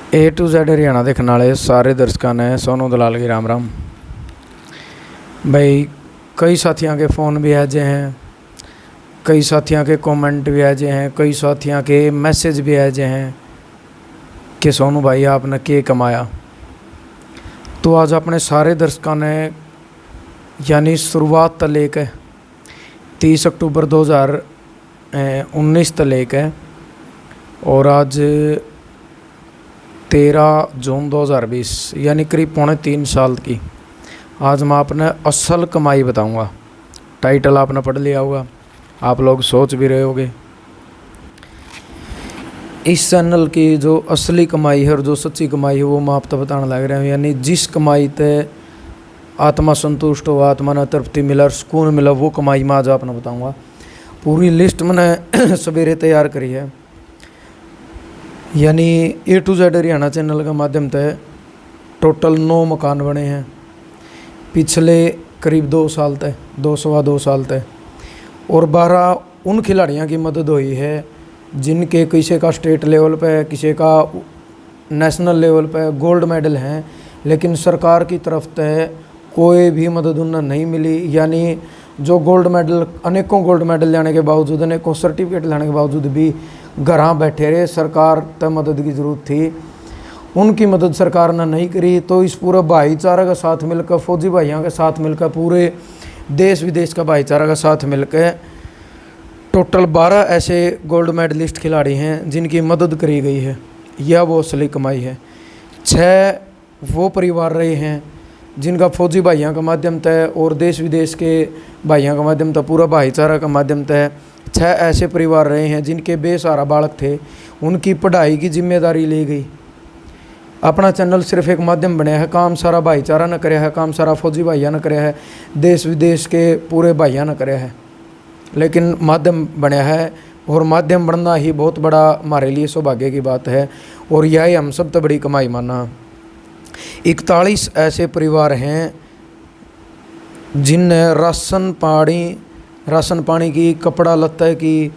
A to Z Haryana देखने वाले सारे दर्शकों ने सोनू दलाल की राम राम। भाई कई साथियों के फ़ोन भी आजे हैं, कई साथियों के कमेंट भी आजे हैं, कई साथियों के मैसेज भी आजे हैं कि सोनू भाई आपने क्या कमाया। तो आज अपने सारे दर्शकों ने यानी शुरुआत तक लेकर 30 अक्टूबर 2019 तक लेकर और आज 13 जून 2020 यानी करीब 3.5 साल की आज मैं आपने असल कमाई बताऊंगा। टाइटल आपने पढ़ लिया होगा, आप लोग सोच भी रहे होगे इस चैनल की जो असली कमाई है और जो सच्ची कमाई है वो मैं आपको बताने लग रहा हूँ। यानी जिस कमाई ते आत्मा संतुष्ट हो, आत्मा ने तृप्ति मिला और सुकून मिला, वो कमाई मैं आज आपने बताऊँगा। पूरी लिस्ट मैंने सवेरे तैयार करी है। यानी A to Z Haryana channel के माध्यम से टोटल 9 मकान बने हैं पिछले करीब 2 साल तक, 2 साल तक, और 12 उन खिलाड़ियों की मदद हुई है जिनके किसी का स्टेट लेवल पे, किसी का नेशनल लेवल पे गोल्ड मेडल हैं, लेकिन सरकार की तरफ से कोई भी मदद उन्हें नहीं मिली। यानी जो गोल्ड मेडल, अनेकों गोल्ड मेडल लेने के बावजूद, अनेकों सर्टिफिकेट लेने के बावजूद भी घर बैठे रहे, सरकार तक मदद की ज़रूरत थी, उनकी मदद सरकार ने नहीं करी। तो इस पूरा भाईचारा का साथ मिलकर, फौजी भाइयों के साथ मिलकर, पूरे देश विदेश का भाईचारा का साथ मिलकर टोटल 12 ऐसे गोल्ड मेडलिस्ट खिलाड़ी हैं जिनकी मदद करी गई है। यह वो असली कमाई है। 6 वो परिवार रहे हैं जिनका फौजी भाइयों का माध्यम से और देश विदेश के भाइयों का माध्यम से, पूरा भाईचारा का माध्यम से 6 ऐसे परिवार रहे हैं जिनके बेसहारा बालक थे, उनकी पढ़ाई की जिम्मेदारी ली गई। अपना चैनल सिर्फ एक माध्यम बनया है, काम सारा भाईचारा न कराया है, काम सारा फौजी भाइयों ने कराया है, देश विदेश के पूरे भाइयों ने कराया है, लेकिन माध्यम बनया है। और माध्यम बनना ही बहुत बड़ा हमारे लिए सौभाग्य की बात है और यही हम सब तो बड़ी कमाई माना। 41 ऐसे परिवार हैं जिनने राशन पानी की, कपड़ा लत्ते की,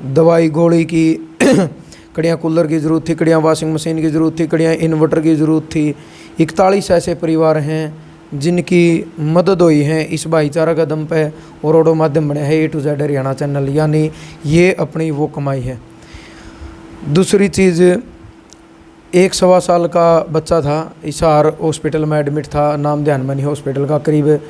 दवाई गोली की कड़ियाँ कूलर की ज़रूरत थी, कड़ियाँ वॉशिंग मशीन की ज़रूरत थी, कड़ियाँ इन्वर्टर की ज़रूरत थी। 41 ऐसे परिवार हैं जिनकी मदद हुई है इस भाईचारा का दम पे और ओडो माध्यम बने है A to Z Haryana channel. यानी ये अपनी वो कमाई है। दूसरी चीज़, 1 सवा साल का बच्चा था, हिसार हॉस्पिटल में एडमिट था, नाम ध्यान में नहीं हॉस्पिटल का, करीब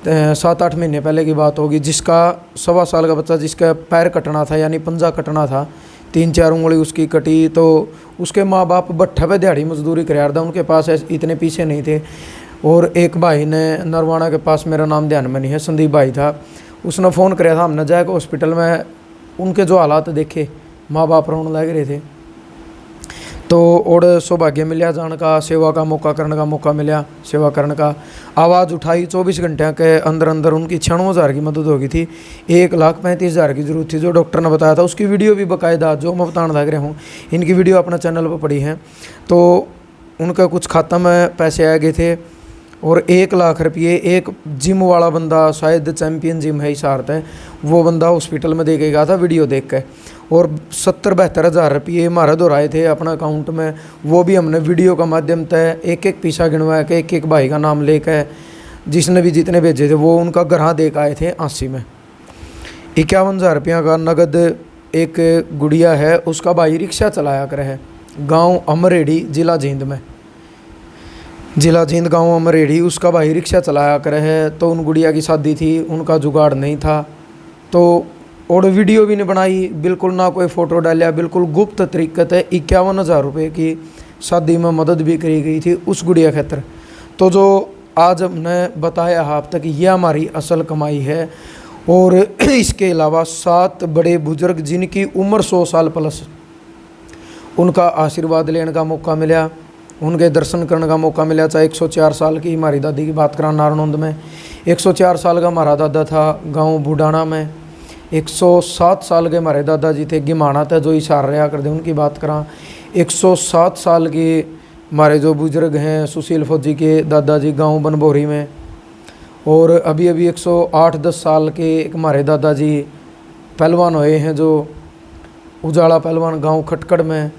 7-8 महीने पहले की बात होगी, जिसका 1.25 साल का बच्चा जिसका पैर कटना था, यानी पंजा कटना था, 3-4 उंगली उसकी कटी। तो उसके माँ बाप भट्ठे पे दिहाड़ी मजदूरी कर रहा था, उनके पास इतने पैसे नहीं थे। और एक भाई ने नरवाना के पास, मेरा नाम ध्यान में नहीं है, संदीप भाई था, उसने फ़ोन कराया था, हमने जाकर हॉस्पिटल में उनके जो हालात देखे, माँ बाप रोने लग रहे थे। तो और सौभाग्य मिला जाने का, सेवा का मौका करने का मौका मिला, सेवा करने का। आवाज़ उठाई, 24 घंटे के अंदर अंदर उनकी 96,000 की मदद हो गई थी। 1,35,000 की ज़रूरत थी जो डॉक्टर ने बताया था। उसकी वीडियो भी बाकायदा जो मैं बताने लग रहा हूँ, इनकी वीडियो अपना चैनल पर पड़ी है। तो उनका कुछ खाता में पैसे आ गए थे और 1 लाख रुपये एक जिम वाला बंदा, शायद चैम्पियन जिम है हिसार है, वो बंदा हॉस्पिटल में दे के गया था वीडियो देख के, और 70-72 हज़ार रुपये हमारे दोहराए थे अपना अकाउंट में। वो भी हमने वीडियो का माध्यम से एक पैसा गिनवाया के एक भाई का नाम लेकर, जिसने भी जितने भेजे थे वो उनका घर दे के आए थे। 80 में 51,000 रुपया का नगद। एक गुड़िया है, उसका भाई रिक्शा चलाया कर है, गाँव अमरेडी, जिला जींद में, जिला जींद गाँव अमरेडी, उसका भाई रिक्शा चलाया कर है। तो उन गुड़िया की शादी थी, उनका जुगाड़ नहीं था, तो और वीडियो भी नहीं बनाई, बिल्कुल ना कोई फ़ोटो डालिया, बिल्कुल गुप्त तरीके से 51,000 रुपये की शादी में मदद भी करी गई थी उस गुड़िया खातर। तो जो आज हमने बताया आप तक, यह हमारी असल कमाई है। और इसके अलावा 7 बड़े बुजुर्ग जिनकी उम्र 100 साल प्लस, उनका आशीर्वाद लेने का मौका मिला, उनके दर्शन करने का मौका मिला। चाहे 104 साल की हमारी दादी की बात करा नारनौंद में, 104 साल का हमारा दादा था गांव बुडाना में, 107 साल के हमारे दादाजी थे गिमाना था जो हिसार रहा करते, उनकी बात करा। 107 साल के हमारे जो बुजुर्ग हैं सुशील फौजी के दादाजी गांव बनभोरी में। और अभी 108-10 साल के एक हमारे दादाजी पहलवान हुए हैं जो उजाला पहलवान गांव खटकड़ में।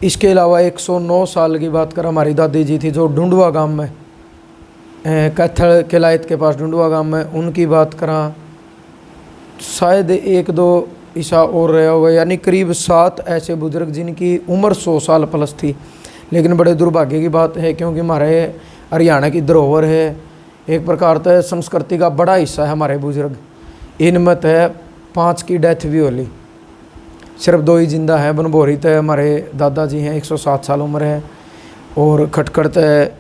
इसके अलावा 109 साल की बात करें, हमारी दादी जी थी जो ढूंढवा गांव में, कैथल किलायत के पास ढूंढवा गांव में, उनकी बात करा, शायद 1-2 ईसा और रहा हुआ, यानी करीब 7 ऐसे बुजुर्ग जिनकी उम्र 100 साल प्लस थी। लेकिन बड़े दुर्भाग्य की बात है, क्योंकि हमारे हरियाणा की धरोहर है, एक प्रकार से संस्कृति का बड़ा हिस्सा है हमारे बुजुर्ग। इनमें तय 5 की डेथ भी होली, सिर्फ 2 ही जिंदा हैं। बनभोरी तय हमारे दादाजी हैं, 107 साल उम्र है, और खटखड़ तय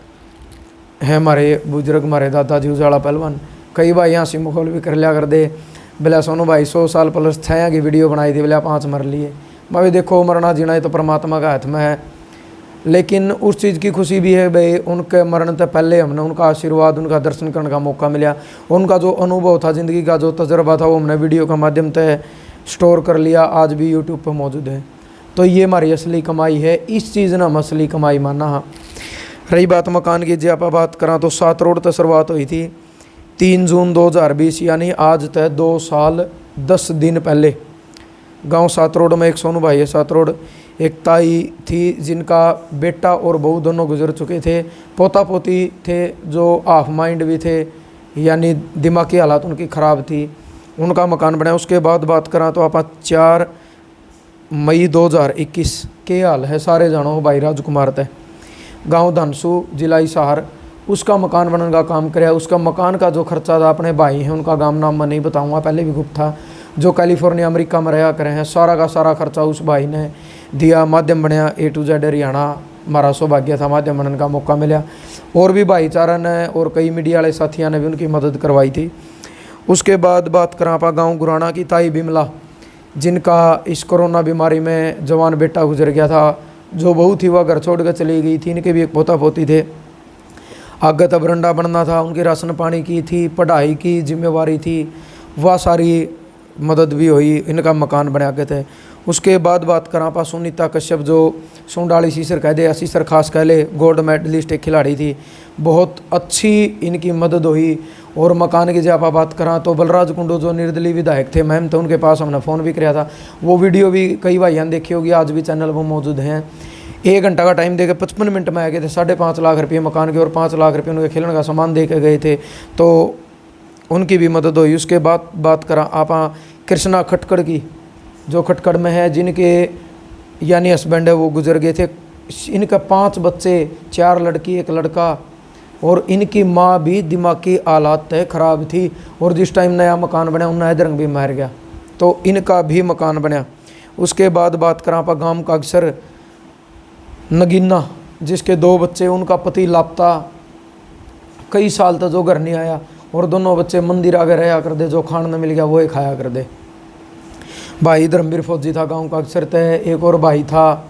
है हमारे बुजुर्ग, हमारे दादाजी उजाला पहलवान। कई बार यहाँ सिम कॉल भी कर लिया कर दे, बोले सोनू भाई 100 साल प्लस छाया की वीडियो बनाई थी, बोले 5 मर लिए। भाई देखो, मरना जीना ये तो परमात्मा का हाथ में है, लेकिन उस चीज़ की खुशी भी है भाई, उनके मरण से पहले हमने उनका आशीर्वाद, उनका दर्शन करने का मौका मिला। उनका जो अनुभव था, ज़िंदगी का जो तजर्बा था, वो हमने वीडियो के माध्यम से स्टोर कर लिया, आज भी यूट्यूब पर मौजूद है। तो ये हमारी असली कमाई है, इस चीज़ ने हम असली कमाई माना। रही बात मकान की, जब आप बात करा तो 7 रोड तक शुरुआत हुई थी 3 जून 2020, यानी आज तक 2 साल 10 दिन पहले। गांव 7 रोड में एक सोनू भाई है 7 रोड, एक ताई थी जिनका बेटा और बहू दोनों गुजर चुके थे, पोता पोती थे जो हाफ माइंड भी थे, यानी दिमागी हालात उनकी ख़राब थी, उनका मकान बनाया। उसके बाद बात करा तो आप 4 मई 2021 के हाल है, सारे जानो भाई राजकुमार थे, गांव धनसू जिला हिसार, उसका मकान बनने का काम कराया। उसका मकान का जो खर्चा था, अपने भाई हैं उनका गांव नाम मैं नहीं बताऊंगा, पहले भी गुप्त था, जो कैलिफोर्निया अमेरिका में रहा करे हैं, सारा का सारा खर्चा उस भाई ने दिया। माध्यम बनया A to Z हरियाणा, हमारा सौभाग्य था माध्यम बनने का मौका मिला। और भी भाईचारा ने और कई मीडिया वाले साथियों ने भी उनकी मदद करवाई थी। उसके बाद बात करा पा गाँव गुराना की ताई बिमला, जिनका इस कोरोना बीमारी में जवान बेटा गुजर गया था, जो बहू थी वह घर छोड़ कर चली गई थी, इनके भी एक पोता पोती थे। आगे तब बरंडा बनना था, उनकी राशन पानी की थी, पढ़ाई की जिम्मेवारी थी, वह सारी मदद भी हुई, इनका मकान बना के थे। उसके बाद बात करा पा सुनीता कश्यप, जो सोंडाली सीसर कह दे, सीसर खास कह ले, गोल्ड मेडलिस्ट एक खिलाड़ी थी, बहुत अच्छी इनकी मदद हुई। और मकान की जब आप बात करा तो बलराज कुंडू जो निर्दलीय विधायक थे मैम, तो उनके पास हमने फ़ोन भी किया था, वो वीडियो भी कई भाइयों ने देखी होगी, आज भी चैनल पर मौजूद हैं। 1 घंटा का टाइम देकर 55 मिनट में आ गए थे, 5.5 लाख रुपये मकान के और 5 लाख रुपये उनके खेलने का सामान दे के गए थे, तो उनकी भी मदद हुई। उसके बाद बात करा आप कृष्णा खटकड़ की, जो खटकड़ में है, जिनके यानी हस्बैंड है वो गुजर गए थे। इनका 5 बच्चे, 4 लड़की 1 लड़का, और इनकी माँ भी दिमागी हालात तय ख़राब थी, और जिस टाइम नया मकान बना उन हैदरंग भी मार गया, तो इनका भी मकान बना। उसके बाद बात करा पा गांव का अक्सर नगीना, जिसके 2 बच्चे, उनका पति लापता, कई साल तक जो घर नहीं आया, और दोनों बच्चे मंदिर आगे रहा कर दे, जो खान न मिल गया वो ही खाया कर दे। भाई धर्मवीर फौजी था गांव का अक्सर तय, एक और भाई था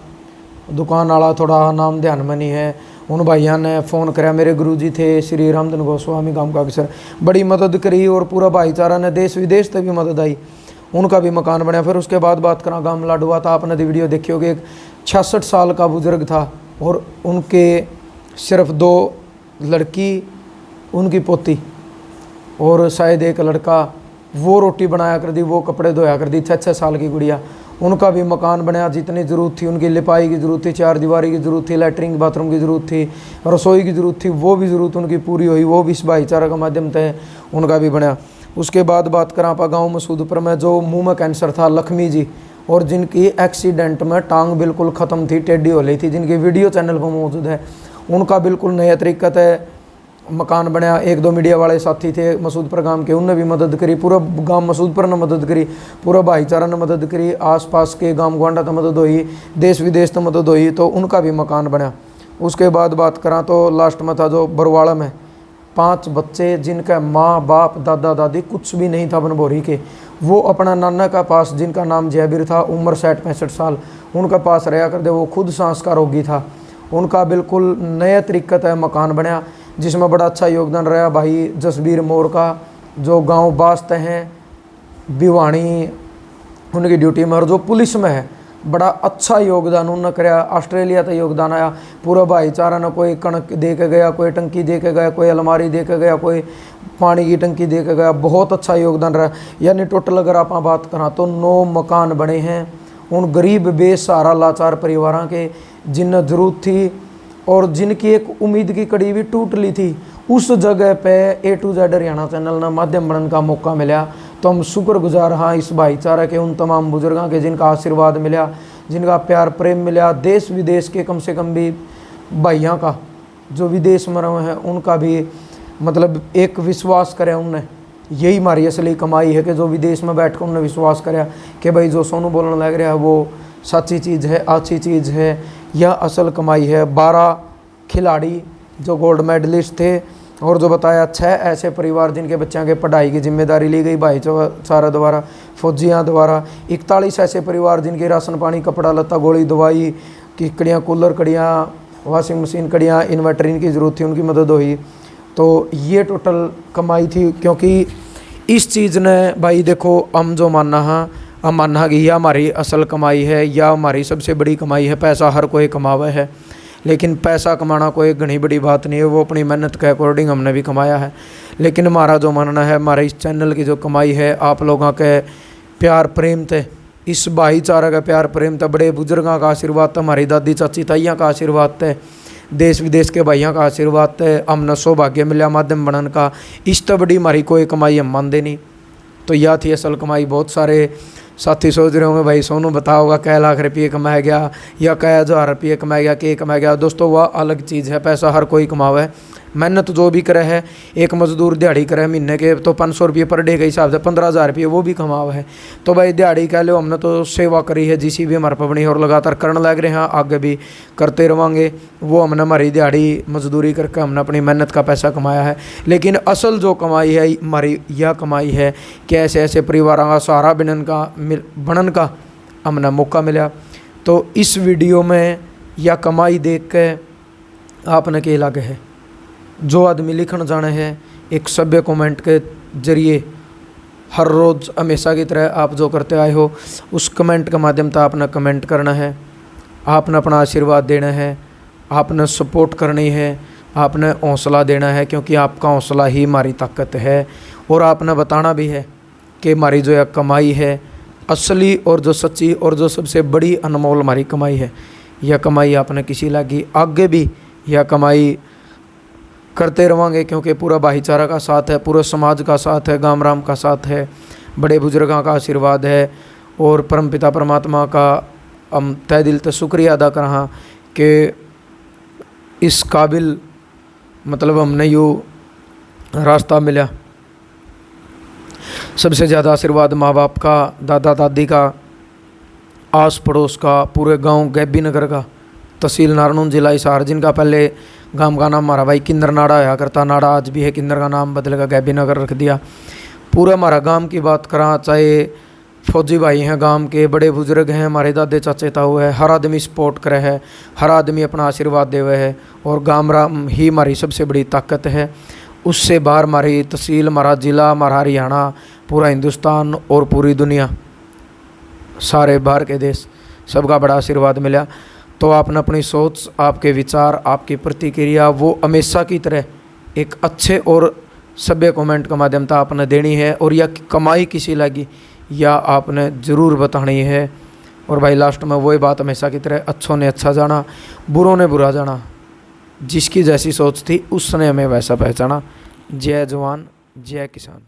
दुकान वाला, थोड़ा नाम ध्यान में नहीं है, उन भाइयों ने फ़ोन कराया, मेरे गुरुजी थे श्री रामधन गोस्वामी, गांव का अक्सर, बड़ी मदद करी, और पूरा भाईचारा ने देश विदेश तक भी मदद आई, उनका भी मकान बना। फिर उसके बाद बात करा गांव लाडुआ था, आपने वीडियो देखी होगी, एक 66 साल का बुजुर्ग था, और उनके सिर्फ 2 लड़की, उनकी पोती और शायद 1 लड़का, वो रोटी बनाया कर दी, वो कपड़े धोया कर दी, 6 साल की गुड़िया, उनका भी मकान बनाया। जितनी ज़रूरत थी, उनकी लिपाई की ज़रूरत थी, 4 दीवारी की ज़रूरत थी, लैट्रिन बाथरूम की ज़रूरत थी, रसोई की ज़रूरत थी, वो भी ज़रूरत उनकी पूरी हुई, वो भी इस भाईचारा का माध्यम से उनका भी बना। उसके बाद बात करा पा गाँव मसूदपुर में, जो मुँह में कैंसर था, लक्ष्मी जी, और जिनकी एक्सीडेंट में टांग बिल्कुल ख़त्म थी, टेढ़ी हो रही थी, जिनकी वीडियो चैनल पर मौजूद है, उनका बिल्कुल नया तरीका है मकान बनाया। 1-2 मीडिया वाले साथी थे मसूदपुर गांव के, उनने भी मदद करी, पूरा गांव मसूदपुर ने मदद करी, पूरा भाईचारा ने मदद करी, आसपास के गांव गुआंडा तो मदद हुई, देश विदेश तो मदद हुई, तो उनका भी मकान बना। उसके बाद बात करा तो लास्ट में था जो बरवाड़ा में, 5 बच्चे, जिनका माँ बाप दादा दादी कुछ भी नहीं था बनभोरी के, वो अपना नाना का पास, जिनका नाम जयबीर था, उम्र 60-65 साल, उनका पास रहा कर दे, वो खुद सांस का रोगी था, उनका बिल्कुल नया तरीका है मकान बना, जिसमें बड़ा अच्छा योगदान रहा भाई जसबीर मोर का, जो गांव बास्ते हैं भिवानी, उनकी ड्यूटी में, और जो पुलिस में है, बड़ा अच्छा योगदान उन्होंने कराया। ऑस्ट्रेलिया तक योगदान आया, पूरा भाईचारा ने, कोई कणक दे के गया, कोई टंकी दे के गया, कोई अलमारी दे के गया, कोई पानी की टंकी दे के गया, बहुत अच्छा योगदान रहा। यानी टोटल अगर आप बात करा तो 9 मकान बने हैं, उन गरीब बेसहारा लाचार परिवारों के जिन्हें ज़रूरत थी और जिनकी एक उम्मीद की कड़ी भी टूट ली थी, उस जगह पे A to Z Haryana channel ने माध्यम बनने का मौका मिला। तो हम शुक्रगुजार हाँ इस भाईचारा के, उन तमाम बुजुर्गों के जिनका आशीर्वाद मिला, जिनका प्यार प्रेम मिला, देश विदेश के कम से कम भी भाइयों का जो विदेश में रहे हैं उनका भी मतलब एक विश्वास करें उनने। यही हमारी असली कमाई है कि जो विदेश में बैठ कर उन्होंने विश्वास कराया कि भाई जो सोनू बोलने लग रहा है वो सच्ची चीज़ है, अच्छी चीज़ है, यह असल कमाई है। 12 खिलाड़ी जो गोल्ड मेडलिस्ट थे और जो बताया 6 ऐसे परिवार जिनके बच्चों के पढ़ाई की जिम्मेदारी ली गई भाईचारा द्वारा, फौजियाँ द्वारा। 41 ऐसे परिवार जिनके राशन पानी, कपड़ा लत्ता, गोली दवाई की कड़ियाँ, कूलर कड़ियाँ, वॉशिंग मशीन कड़ियाँ, इन्वर्टर इनकी ज़रूरत थी, उनकी मदद हुई। तो ये टोटल कमाई थी। क्योंकि इस चीज़ ने भाई देखो हम जो मानना है, हम मानना कि यह हमारी असल कमाई है, या हमारी सबसे बड़ी कमाई है। पैसा हर कोई कमावा है, लेकिन पैसा कमाना कोई घनी बड़ी बात नहीं है, वो अपनी मेहनत के अकॉर्डिंग हमने भी कमाया है। लेकिन हमारा जो मानना है, हमारे इस चैनल की जो कमाई है, आप लोगों के प्यार प्रेम थे, इस भाईचारा का प्यार प्रेम था, बड़े बुजुर्गों का आशीर्वाद था, हमारी दादी चाची ताइयाँ का आशीर्वाद थे, देश विदेश के भाइयों का आशीर्वाद थे। हमने सौभाग्य मिला माध्यम बनने का। इस तो बड़ी हमारी कोई कमाई हम मानते नहीं। तो यह थी असल कमाई। बहुत सारे साथी सोच रहे होंगे भाई सोनू बता होगा कै लाख रुपये कमाया गया या कै हज़ार रुपये कमाया गया, के कमाया गया। दोस्तों वह अलग चीज़ है, पैसा हर कोई कमावा है। मेहनत जो भी करे है, एक मजदूर दिहाड़ी करे महीने के तो 500 रुपये पर डे के हिसाब से 15,000 रुपये वो भी कमावा है। तो भाई दिहाड़ी कह लो, हमने तो सेवा करी है जिसी भी हमारे पबनी और लगातार करने लग रहे हैं, आगे भी करते रहेंगे। वो हमने हमारी दिहाड़ी मजदूरी करके हमने अपनी मेहनत का पैसा कमाया है। लेकिन असल जो कमाई है हमारी, यह कमाई है कि ऐसे ऐसे परिवारों का सहारा बनने का हमने मौका मिला। तो इस वीडियो में यह कमाई देख के आपने क्या लगे है? जो आदमी लिखना जाने हैं एक सभ्य कमेंट के जरिए हर रोज़ हमेशा की तरह आप जो करते आए हो, उस कमेंट के माध्यम से आपने कमेंट करना है, आपने अपना आशीर्वाद देना है, आपने सपोर्ट करनी है, आपने हौसला देना है। क्योंकि आपका हौसला ही हमारी ताकत है। और आपने बताना भी है कि हमारी जो यह कमाई है असली और जो सच्ची और जो सबसे बड़ी अनमोल हमारी कमाई है, यह कमाई आपने किसी लगी, आगे भी यह कमाई करते रहेंगे। क्योंकि पूरा भाईचारा का साथ है, पूरा समाज का साथ है, गाम राम का साथ है, बड़े बुजुर्गों का आशीर्वाद है। और परमपिता परमात्मा का हम तय दिल से शुक्रिया अदा कर हाँ कि इस काबिल मतलब हमने यूँ रास्ता मिला। सबसे ज़्यादा आशीर्वाद माँ बाप का, दादा दादी का, आस पड़ोस का, पूरे गांव गैबी नगर का, तहसील नारनून, जिला हिसार, जिनका पहले गांव का नाम हमारा भाई किन्नर नाड़ा होया करता, नाड़ा आज भी है, किन्नर का नाम बदल कर गैबी नगर रख दिया। पूरा हमारा गांव की बात करा, चाहे फौजी भाई हैं गांव के, बड़े बुजुर्ग हैं, हमारे दादे चाचे ताऊ है, हर आदमी सपोर्ट करे है, हर आदमी अपना आशीर्वाद देवे है। और गांव राम ही हमारी सबसे बड़ी ताकत है। उससे बाहर हमारी तहसील, हमारा ज़िला, हमारा हरियाणा, पूरा हिंदुस्तान और पूरी दुनिया, सारे बाहर के देश, सबका बड़ा आशीर्वाद मिला। तो आपने अपनी सोच, आपके विचार, आपकी प्रतिक्रिया वो हमेशा की तरह एक अच्छे और सभ्य कमेंट के माध्यम से आपने देनी है। और यह कमाई किसी लगी या आपने ज़रूर बतानी है। और भाई लास्ट में वही बात हमेशा की तरह, अच्छों ने अच्छा जाना, बुरों ने बुरा जाना, जिसकी जैसी सोच थी उसने हमें वैसा पहचाना। जय जवान जय किसान।